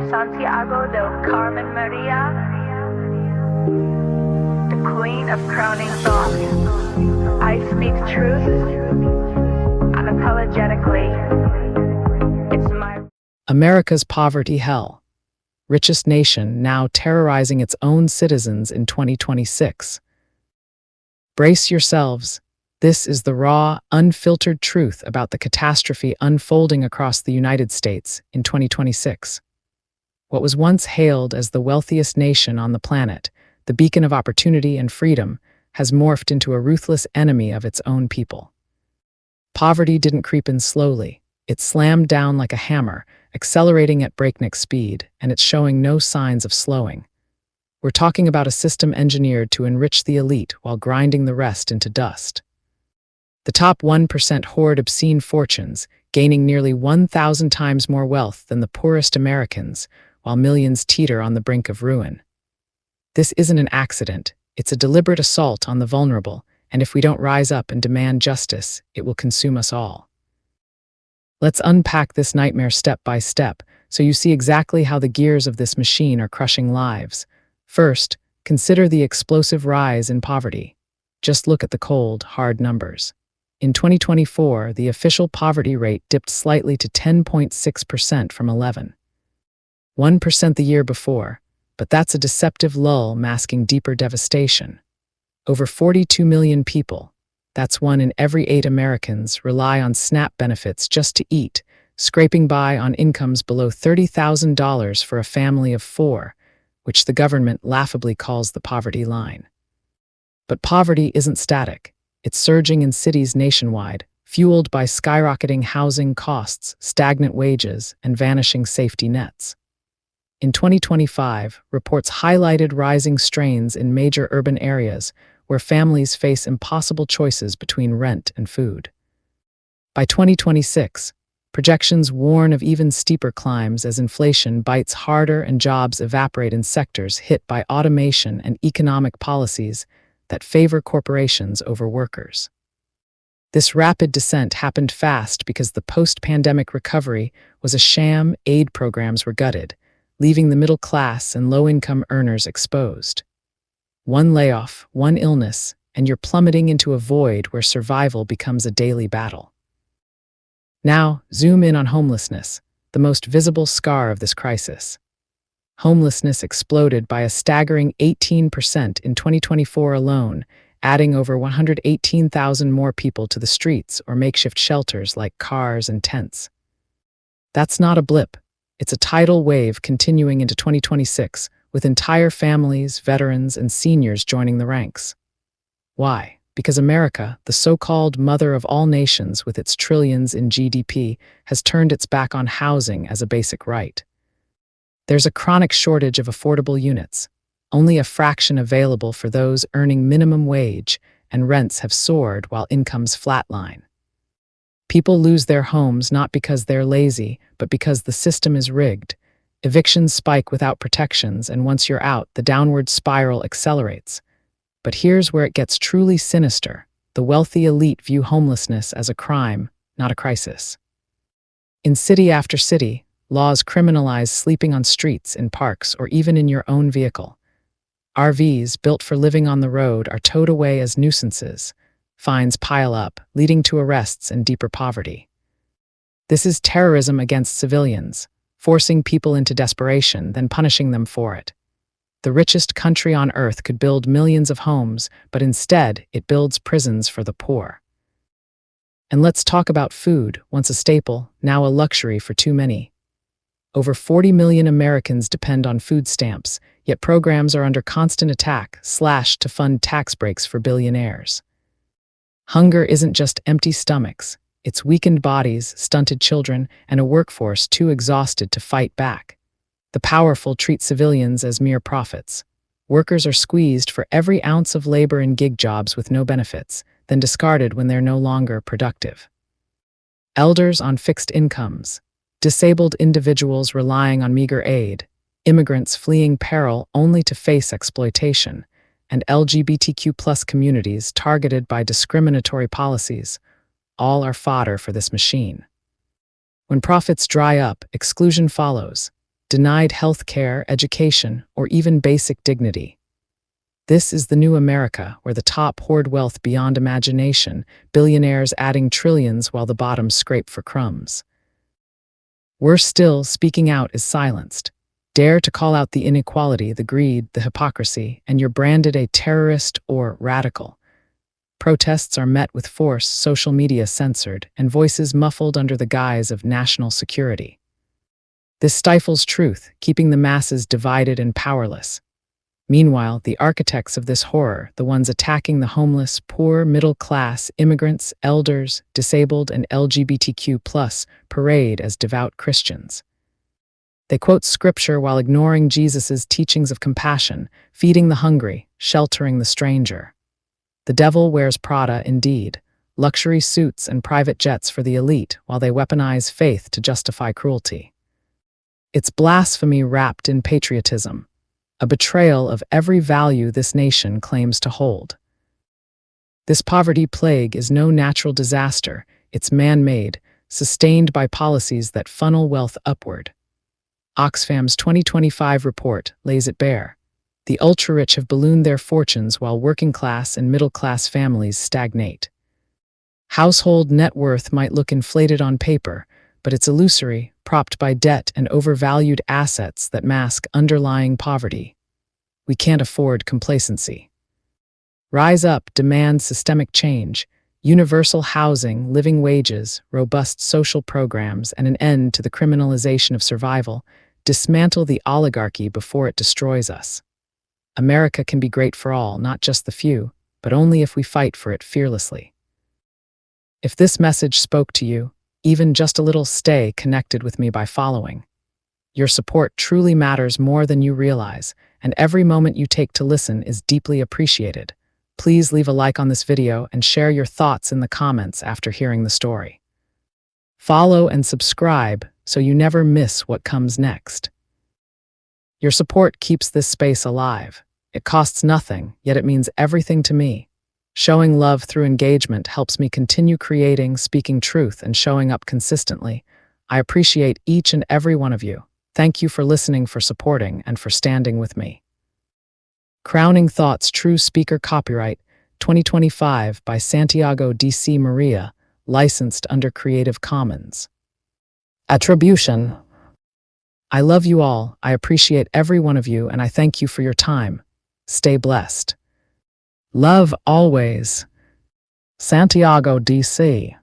Santiago del Carmen Maria, the queen of crowning thought. I speak truth unapologetically. It's my America's poverty hell. Richest nation now terrorizing its own citizens in 2026. Brace yourselves. This is the raw, unfiltered truth about the catastrophe unfolding across the United States in 2026. What was once hailed as the wealthiest nation on the planet, the beacon of opportunity and freedom, has morphed into a ruthless enemy of its own people. Poverty didn't creep in slowly. It slammed down like a hammer, accelerating at breakneck speed, and it's showing no signs of slowing. We're talking about a system engineered to enrich the elite while grinding the rest into dust. The top 1% hoard obscene fortunes, gaining nearly 1,000 times more wealth than the poorest Americans, while millions teeter on the brink of ruin. This isn't an accident. It's a deliberate assault on the vulnerable, and if we don't rise up and demand justice, it will consume us all. Let's unpack this nightmare step by step, so you see exactly how the gears of this machine are crushing lives. First, consider the explosive rise in poverty. Just look at the cold, hard numbers. In 2024, the official poverty rate dipped slightly to 10.6% from 11.1% the year before, but that's a deceptive lull masking deeper devastation. Over 42 million people, that's 1 in every 8 Americans, rely on SNAP benefits just to eat, scraping by on incomes below $30,000 for a family of 4, which the government laughably calls the poverty line. But poverty isn't static. It's surging in cities nationwide, fueled by skyrocketing housing costs, stagnant wages, and vanishing safety nets. In 2025, reports highlighted rising strains in major urban areas where families face impossible choices between rent and food. By 2026, projections warn of even steeper climbs as inflation bites harder and jobs evaporate in sectors hit by automation and economic policies that favor corporations over workers. This rapid descent happened fast because the post-pandemic recovery was a sham. Aid programs were gutted, leaving the middle class and low-income earners exposed. One layoff, one illness, and you're plummeting into a void where survival becomes a daily battle. Now, zoom in on homelessness, the most visible scar of this crisis. Homelessness exploded by a staggering 18% in 2024 alone, adding over 118,000 more people to the streets or makeshift shelters like cars and tents. That's not a blip. It's a tidal wave continuing into 2026, with entire families, veterans, and seniors joining the ranks. Why? Because America, the so-called mother of all nations with its trillions in GDP, has turned its back on housing as a basic right. There's a chronic shortage of affordable units, only a fraction available for those earning minimum wage, and rents have soared while incomes flatline. People lose their homes not because they're lazy, but because the system is rigged. Evictions spike without protections, and once you're out, the downward spiral accelerates. But here's where it gets truly sinister. The wealthy elite view homelessness as a crime, not a crisis. In city after city, laws criminalize sleeping on streets, in parks, or even in your own vehicle. RVs built for living on the road are towed away as nuisances. Fines pile up, leading to arrests and deeper poverty. This is terrorism against civilians, forcing people into desperation, then punishing them for it. The richest country on earth could build millions of homes, but instead it builds prisons for the poor. And let's talk about food, once a staple, now a luxury for too many. Over 40 million Americans depend on food stamps, yet programs are under constant attack, slashed to fund tax breaks for billionaires. Hunger isn't just empty stomachs. It's weakened bodies, stunted children, and a workforce too exhausted to fight back. The powerful treat civilians as mere profits. Workers are squeezed for every ounce of labor in gig jobs with no benefits, then discarded when they're no longer productive. Elders on fixed incomes. Disabled individuals relying on meager aid, immigrants fleeing peril only to face exploitation, and LGBTQ+ communities targeted by discriminatory policies, all are fodder for this machine. When profits dry up, exclusion follows. denied health care, education, or even basic dignity. This is the new America, where the top hoard wealth beyond imagination, billionaires adding trillions while the bottom scrape for crumbs. Worse still, speaking out is silenced. Dare to call out the inequality, the greed, the hypocrisy, and you're branded a terrorist or radical. Protests are met with force, social media censored, and voices muffled under the guise of national security. This stifles truth, keeping the masses divided and powerless. Meanwhile, the architects of this horror, the ones attacking the homeless, poor, middle class, immigrants, elders, disabled, and LGBTQ+, parade as devout Christians. They quote scripture while ignoring Jesus' teachings of compassion, feeding the hungry, sheltering the stranger. The devil wears Prada indeed, luxury suits and private jets for the elite, while they weaponize faith to justify cruelty. It's blasphemy wrapped in patriotism, a betrayal of every value this nation claims to hold. This poverty plague is no natural disaster, it's man-made, sustained by policies that funnel wealth upward. Oxfam's 2025 report lays it bare. The ultra-rich have ballooned their fortunes while working-class and middle-class families stagnate. Household net worth might look inflated on paper, but it's illusory, propped by debt and overvalued assets that mask underlying poverty. We can't afford complacency. Rise up, demand systemic change, universal housing, living wages, robust social programs, and an end to the criminalization of survival. Dismantle the oligarchy before it destroys us. America can be great for all, not just the few, but only if we fight for it fearlessly. If this message spoke to you, even just a little, stay connected with me by following. Your support truly matters more than you realize, and every moment you take to listen is deeply appreciated. Please leave a like on this video and share your thoughts in the comments after hearing the story. Follow and subscribe so you never miss what comes next. Your support keeps this space alive. It costs nothing, yet it means everything to me. Showing love through engagement helps me continue creating, speaking truth, and showing up consistently. I appreciate each and every one of you. Thank you for listening, for supporting, and for standing with me. Crowning Thoughts, True Speaker, Copyright 2025 by Santiago D.C. Maria, licensed under Creative Commons. Attribution. I love you all, I appreciate every one of you, and I thank you for your time. Stay blessed. Love always. Santiago D.C.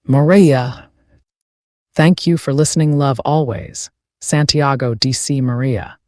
Maria. Thank you for listening. Love always. Santiago D.C. Maria.